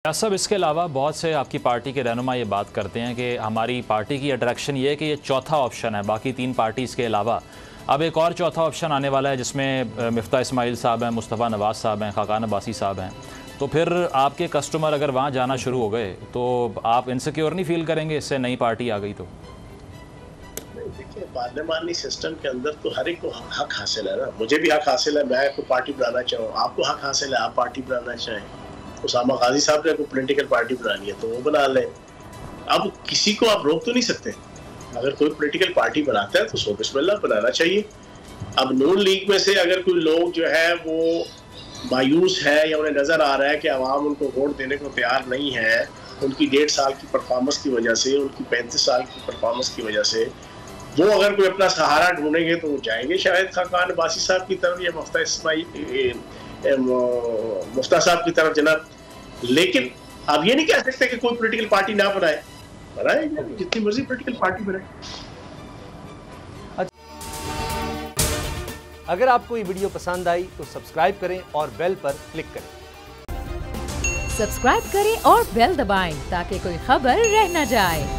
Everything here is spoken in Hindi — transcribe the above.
सब इसके अलावा बहुत से आपकी पार्टी के रहनुमा ये बात करते हैं कि हमारी पार्टी की अट्रैक्शन ये है कि ये चौथा ऑप्शन है, बाकी तीन पार्टीज़ के अलावा अब एक और चौथा ऑप्शन आने वाला है जिसमें मिफ्ता इस्माइल साहब हैं, मुस्तफ़ा नवाज़ साहब हैं, खाकान अब्बासी साहब हैं। तो फिर आपके कस्टमर अगर वहाँ जाना शुरू हो गए तो आप इनसिक्योर नहीं फील करेंगे इससे नई पार्टी आ गई तो? देखिए, पार्लियामानी सिस्टम के अंदर तो हर एक को हक हासिल है ना। मुझे भी हक हासिल है, मैं कोई पार्टी बनाना चाहूँ, आपको हक हासिल है, आप पार्टी बनाना चाहें। उसामा गाजी साहब ने कोई पॉलिटिकल पार्टी बनानी है तो वो बना लें। अब किसी को आप रोक तो नहीं सकते। अगर कोई पॉलिटिकल पार्टी बनाता है तो सो बिस्मिल्लाह बनाना चाहिए। अब नून लीग में से अगर कोई लोग जो है वो मायूस है या उन्हें नजर आ रहा है कि अवाम उनको वोट देने को तैयार नहीं है, उनकी 1.5 साल की परफॉर्मेंस की वजह से, उनकी 35 साल की परफॉर्मेंस की वजह से, वो अगर कोई अपना सहारा ढूंढेंगे तो वो जाएंगे शायद खाकान अब्बासी साहब की तरफ या मुफ्ता साहब की तरफ जनाब। लेकिन आप ये नहीं कह सकते कि कोई पॉलिटिकल पार्टी ना बनाए, जितनी मर्जी पॉलिटिकल पार्टी बनाए। अगर आपको ये वीडियो पसंद आई तो सब्सक्राइब करें और बेल पर क्लिक करें। सब्सक्राइब करें और बेल दबाएं ताकि कोई खबर रह न जाए।